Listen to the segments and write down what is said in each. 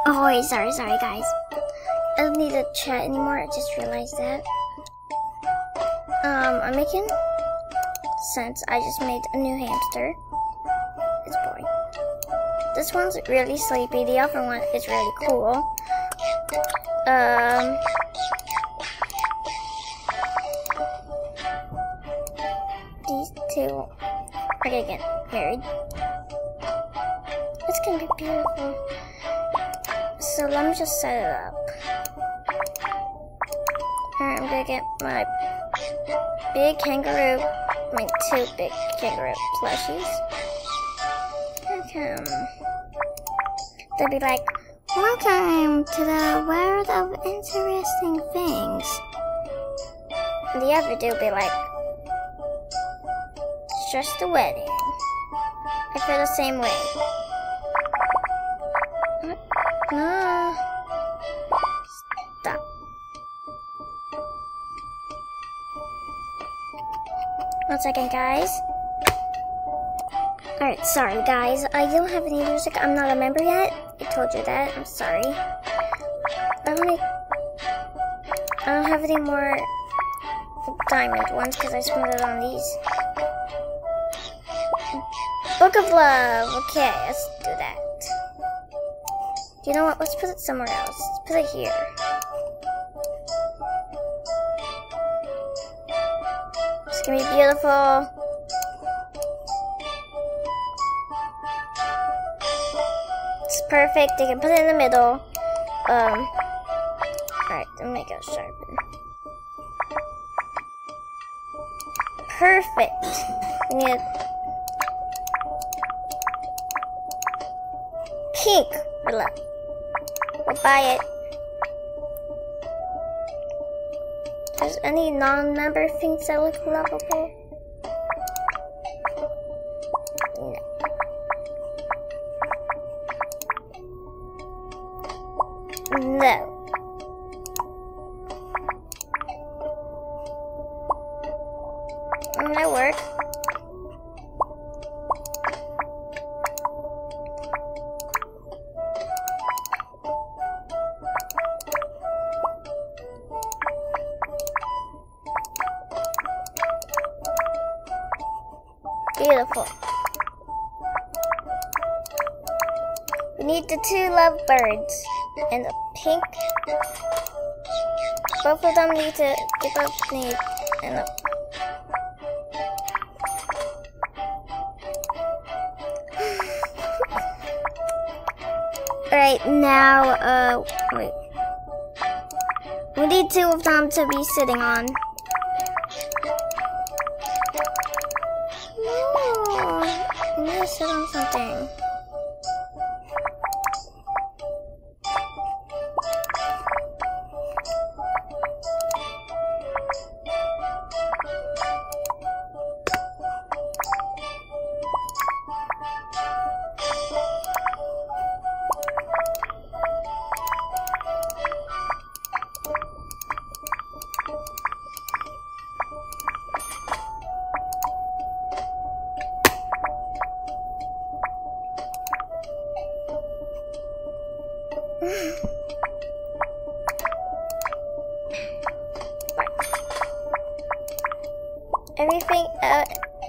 Oh wait, sorry guys. I don't need to chat anymore, I just realized that. I'm making sense. I just made a new hamster. It's boring. This one's really sleepy, the other one is really cool. These two are gonna get married. It's gonna be beautiful. So let me just set it up. Alright, I'm gonna get my big kangaroo, my two big kangaroo plushies. Okay. They'll be like, welcome to the world of interesting things. And the other dude will be like, it's just a wedding. I feel the same way. No. Stop. One second, guys. Alright, sorry guys. I don't have any music. I'm not a member yet. I told you that. I'm sorry. I don't have any more diamond ones because I spent it on these. Book of Love. Okay, let's do that. You know what? Let's put it somewhere else. Let's put it here. It's gonna be beautiful. It's perfect. You can put it in the middle. Alright, let me go sharpen. Perfect. We need pink for love. We'll buy it. There's any non-member things that look lovable? No. No. That work. Beautiful. We need the two lovebirds and the pink. Both of them need to. They both need and the. Alright, now, wait. We need two of them to be sitting on. No, I need to sit on something.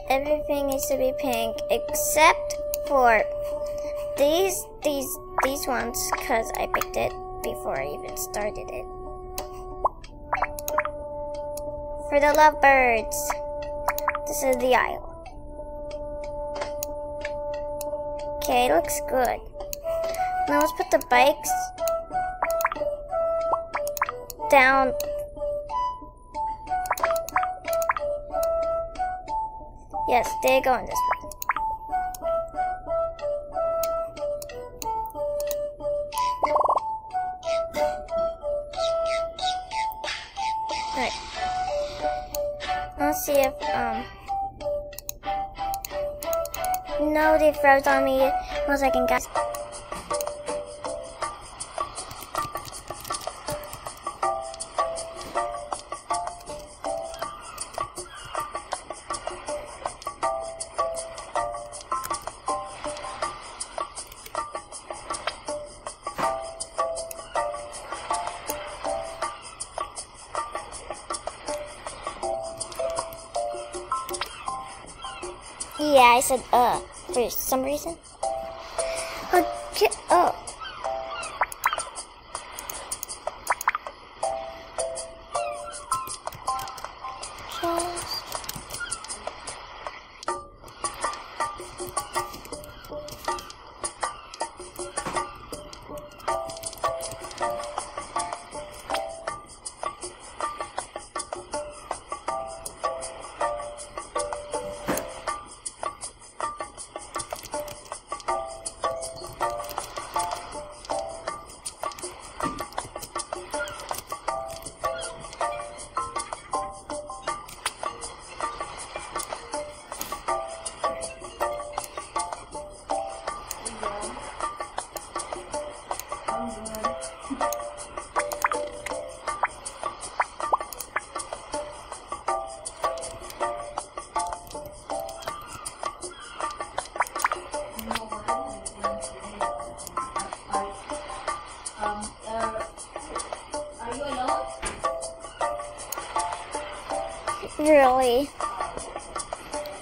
Everything needs to be pink except for these ones, because I picked it before I even started it. For the lovebirds, this is the aisle. Okay, looks good. Now let's put the bikes down. Yes, they're going this way. Alright. Let's see if, no, they froze on me. 1 second, guys. I said for some reason. Okay. Oh. Really?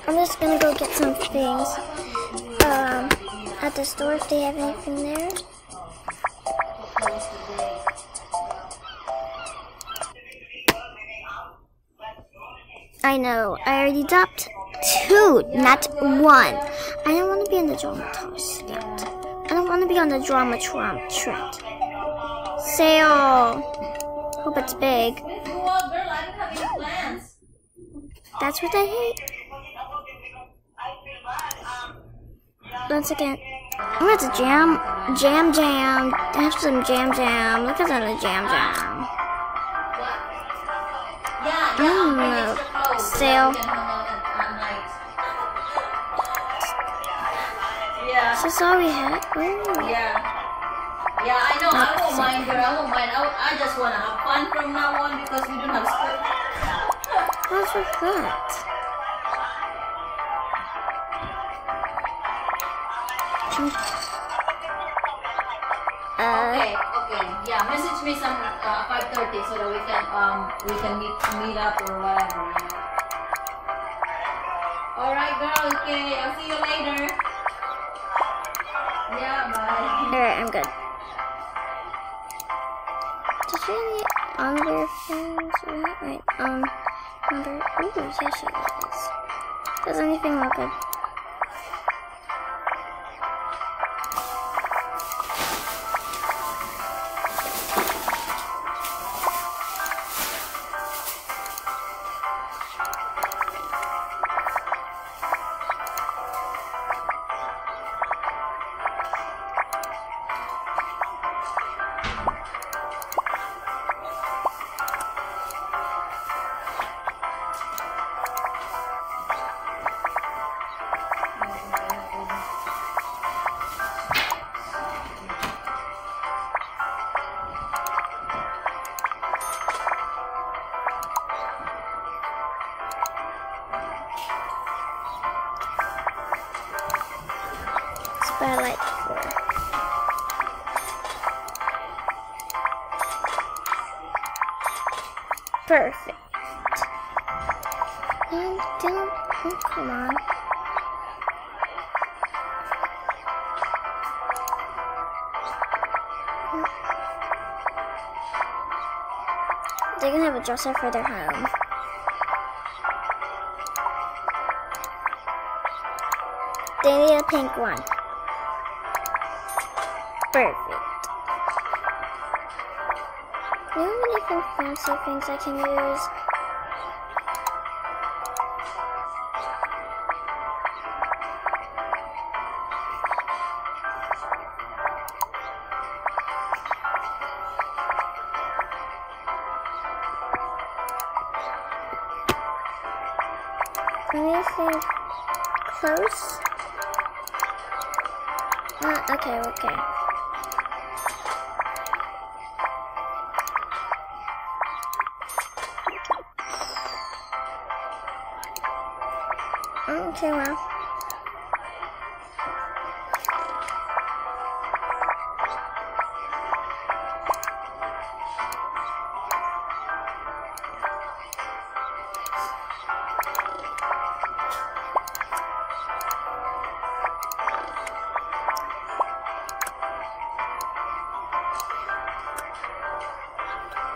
I'm just gonna go get some things at the store if they have anything there. I know, I already dropped 2, not 1. I don't want to be on the drama toss yet. I don't want to be on the drama trend. Sale. Hope it's big. That's what I hate. Once again, I'm going to jam. I have some jam. Look at that jam. Sale. Is this all we had? Ooh. Yeah, I know. I won't mind, girl. I won't mind. I just want to have fun from now on because we don't have school. What's with that? Okay. Yeah, message me some 5:30 so that we can meet up or whatever. You know? All right, girl. Okay, I'll see you later. Yeah, bye. Alright, I'm good. Does she have any underwear things or not? Right, under. Ooh, yes, it is. Does anything look good? Spotlight 4. Perfect. And don't, oh, come on. They're gonna have a dresser for their home. They need a pink one. Perfect. Do you have any different fancy things I can use? Anything close? Okay. Okay, well.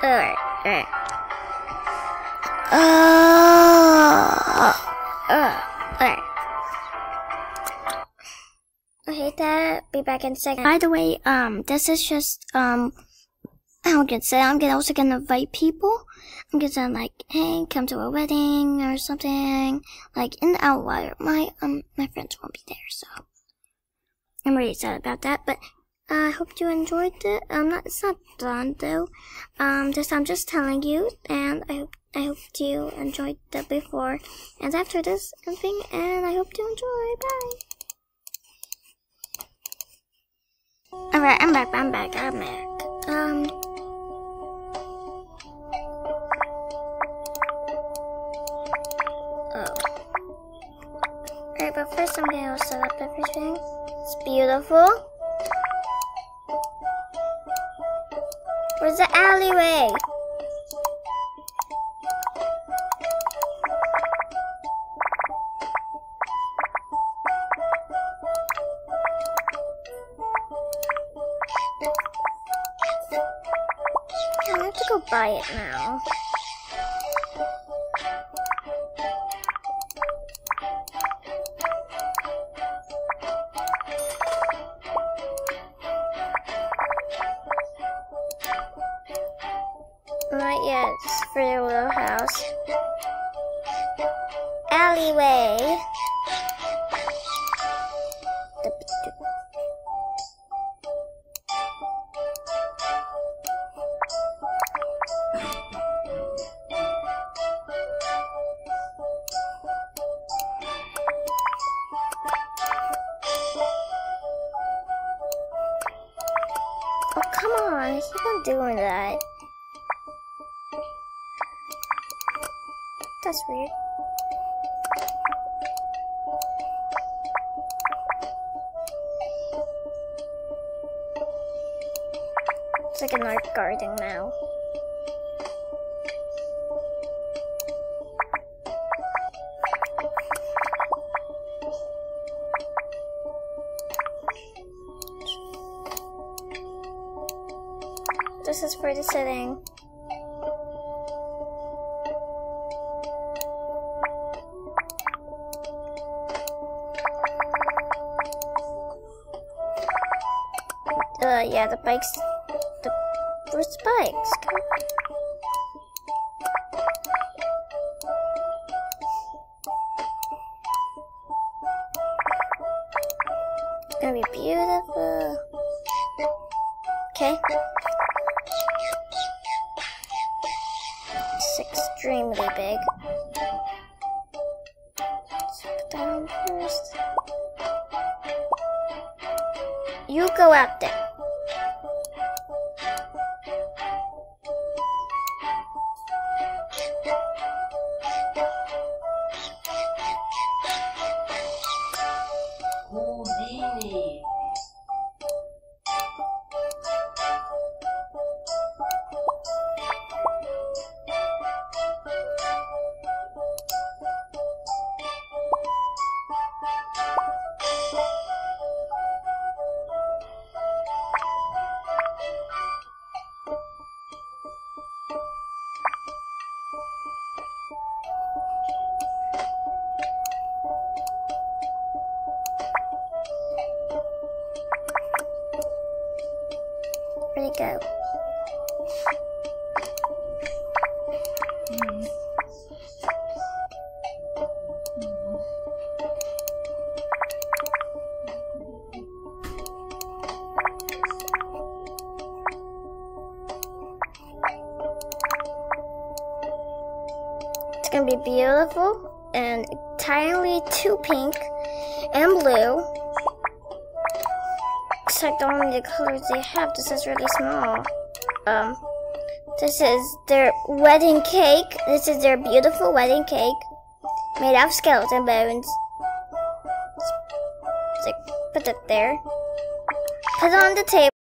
Alright. Alright. Okay, Dad, be back in a second. By the way, this is just, I'm also gonna invite people. I'm gonna like, hey, come to a wedding or something. Like in the Outlier. My friends won't be there, so I'm really excited about that. But I hope you enjoyed it. It's not done though. I'm just telling you, and I hope you enjoyed the before and after this thing, and I hope you enjoy. Bye. Alright, I'm back. Alright, but first I'm gonna set up everything. It's beautiful. Where's the alleyway? I have to go buy it now. Not yet, it's for your little house. Alleyway. Oh, come on, keep on doing that. That's weird. It's like an art garden now. This is for the sitting. Yeah, the bikes. Where's the bikes? It's gonna be beautiful. Okay. It's extremely big. Let's put that on first. You go out there. Houdini. Where'd it go? It's gonna be beautiful and entirely too pink and blue. Except only the colors they have. This is really small. This is their wedding cake. This is their beautiful wedding cake made out of skeleton bones. So put it there. Put it on the table.